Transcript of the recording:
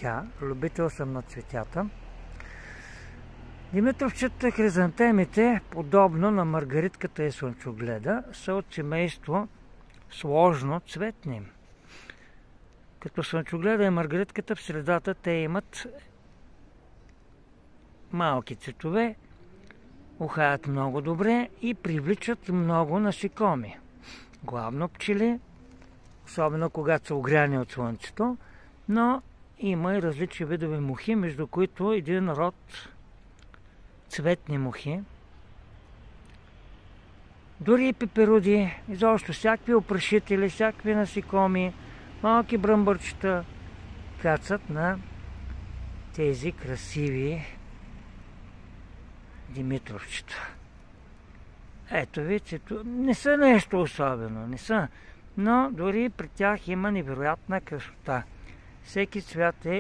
цветя. Любител съм на цветята. Димитровчета хризантемите, подобно на маргаритката и слънчогледа, са от семейство сложно цветни. Като слънчогледа и маргаритката в средата те имат малки цветове, ухаят много добре и привличат много насекоми. Главно пчели, особено когато са огряни от слънцето, но има и различни видове мухи, между които един род цветни мухи, дори и пеперуди, изобщо всякакви опрашители, всякакви насекоми, малки бръмбърчета кацат на тези красиви димитровчета. Ето вижте, не са нещо особено, не са, но дори при тях има невероятна красота. Всеки цвят е